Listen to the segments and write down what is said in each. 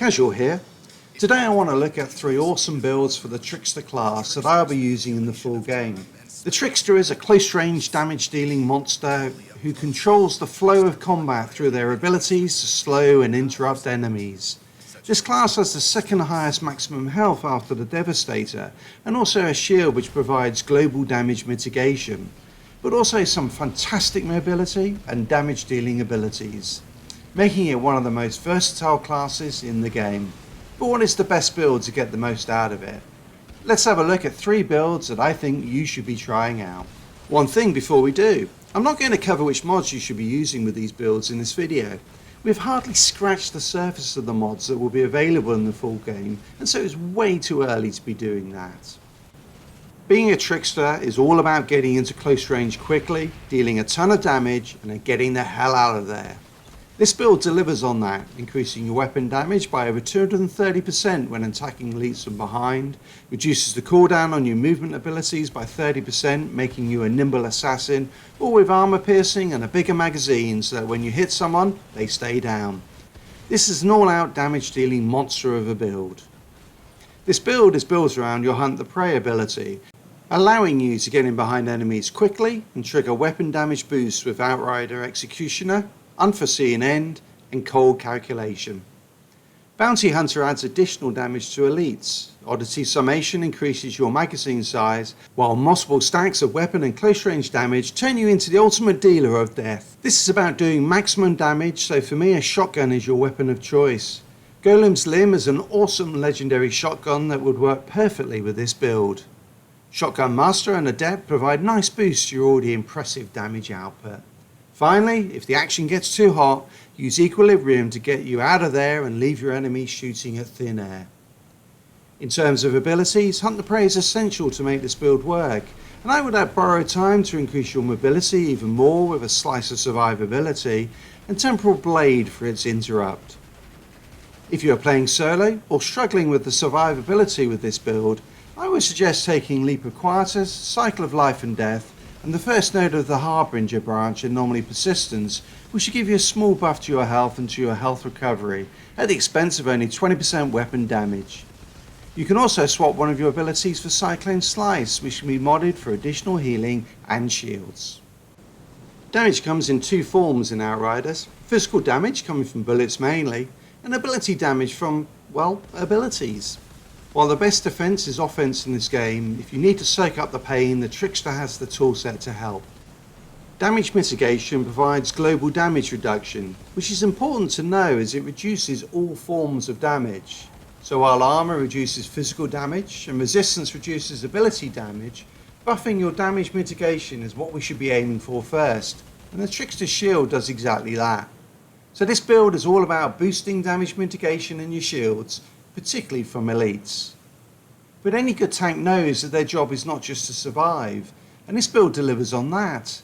Casual here. Today I want to look at 3 awesome builds for the Trickster class that I'll be using in the full game. The Trickster is a close range damage dealing monster who controls the flow of combat through their abilities to slow and interrupt enemies. This class has the second highest maximum health after the Devastator, and also a shield which provides global damage mitigation, but also some fantastic mobility and damage dealing abilities, making it one of the most versatile classes in the game. But what is the best build to get the most out of it? Let's have a look at 3 builds that I think you should be trying out. One thing before we do, I'm not going to cover which mods you should be using with these builds in this video. We've hardly scratched the surface of the mods that will be available in the full game, and so it's way too early to be doing that. Being a Trickster is all about getting into close range quickly, dealing a ton of damage, and then getting the hell out of there. This build delivers on that, increasing your weapon damage by over 230% when attacking elites from behind, reduces the cooldown on your movement abilities by 30%, making you a nimble assassin, all with armor piercing and a bigger magazine so that when you hit someone, they stay down. This is an all-out damage dealing monster of a build. This build is built around your Hunt the Prey ability, allowing you to get in behind enemies quickly and trigger weapon damage boosts with Outrider Executioner, Unforeseen End, and Cold Calculation. Bounty Hunter adds additional damage to elites. Oddity Summation increases your magazine size, while multiple stacks of weapon and close range damage turn you into the ultimate dealer of death. This is about doing maximum damage, so for me a shotgun is your weapon of choice. Golem's Limb is an awesome legendary shotgun that would work perfectly with this build. Shotgun Master and Adept provide nice boosts to your already impressive damage output. Finally, if the action gets too hot, use Equilibrium to get you out of there and leave your enemy shooting at thin air. In terms of abilities, Hunt the Prey is essential to make this build work, and I would add Borrowed Time to increase your mobility even more with a Slice of Survivability, and Temporal Blade for its interrupt. If you are playing solo or struggling with the survivability with this build, I would suggest taking Leap of Quietus, Cycle of Life and Death, and the first node of the Harbinger branch, Anomaly Persistence, which should give you a small buff to your health and to your health recovery, at the expense of only 20% weapon damage. You can also swap one of your abilities for Cyclone Slice, which can be modded for additional healing and shields. Damage comes in 2 forms in Outriders: physical damage coming from bullets mainly, and ability damage from, well, abilities. While the best defense is offense in this game, if you need to soak up the pain, the Trickster has the toolset to help. Damage mitigation provides global damage reduction, which is important to know as it reduces all forms of damage. So while armor reduces physical damage and resistance reduces ability damage, buffing your damage mitigation is what we should be aiming for first, and the Trickster's shield does exactly that. So this build is all about boosting damage mitigation in your shields, particularly from elites. But any good tank knows that their job is not just to survive, and this build delivers on that.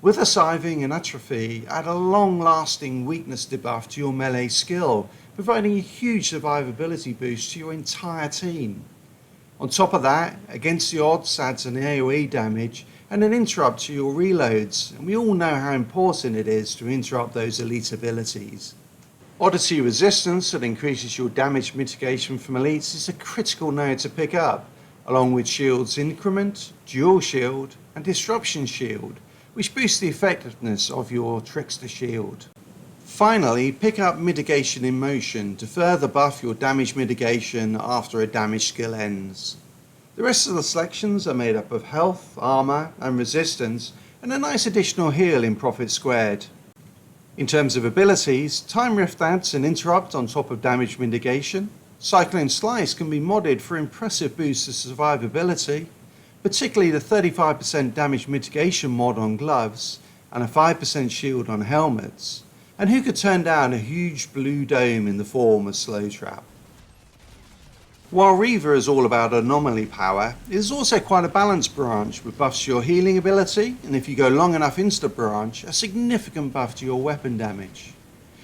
With a Scything and Atrophy, add a long-lasting weakness debuff to your melee skill, providing a huge survivability boost to your entire team. On top of that, Against the Odds adds an AoE damage and an interrupt to your reloads, and we all know how important it is to interrupt those elite abilities. Oddity Resistance that increases your damage mitigation from elites is a critical node to pick up, along with Shield's Increment, Dual Shield, and Disruption Shield, which boosts the effectiveness of your Trickster shield. Finally, pick up Mitigation in Motion to further buff your damage mitigation after a damage skill ends. The rest of the selections are made up of health, armor, and resistance, and a nice additional heal in Profit Squared. In terms of abilities, Time Rift adds an interrupt on top of damage mitigation. Cyclone Slice can be modded for impressive boosts to survivability, particularly the 35% damage mitigation mod on gloves and a 5% shield on helmets. And who could turn down a huge blue dome in the form of Slow Trap? While Reaver is all about anomaly power, it is also quite a balanced branch with buffs to your healing ability, and if you go long enough into the branch, a significant buff to your weapon damage.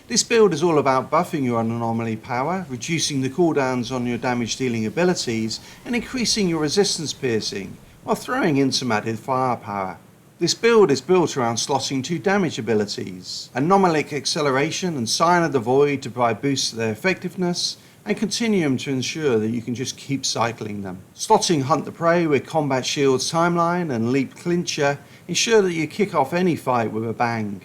This build is all about buffing your anomaly power, reducing the cooldowns on your damage dealing abilities, and increasing your resistance piercing, while throwing in some added firepower. This build is built around slotting 2 damage abilities, Anomalic Acceleration and Sign of the Void to provide boosts to their effectiveness, and Continuum to ensure that you can just keep cycling them. Slotting Hunt the Prey with Combat Shield's Timeline and Leap Clincher ensure that you kick off any fight with a bang.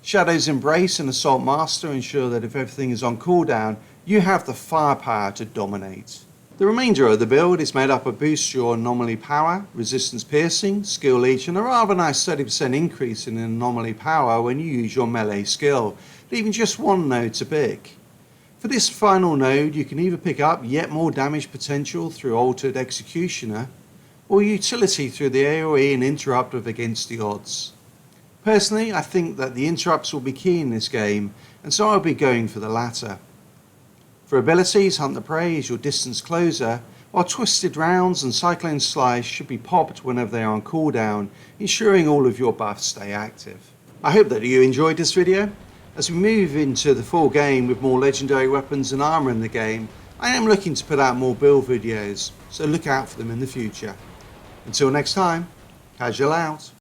Shadow's Embrace and Assault Master ensure that if everything is on cooldown, you have the firepower to dominate. The remainder of the build is made up of boosts your Anomaly Power, Resistance Piercing, Skill Leech, and a rather nice 30% increase in Anomaly Power when you use your melee skill, leaving just one node to pick. For this final node, you can either pick up yet more damage potential through Altered Executioner, or utility through the AoE and Interrupt with Against the Odds. Personally, I think that the interrupts will be key in this game, and so I'll be going for the latter. For abilities, Hunt the Prey is your distance closer, while Twisted Rounds and Cyclone Slice should be popped whenever they are on cooldown, ensuring all of your buffs stay active. I hope that you enjoyed this video. As we move into the full game with more legendary weapons and armor in the game, I am looking to put out more build videos, so look out for them in the future. Until next time, Casual out.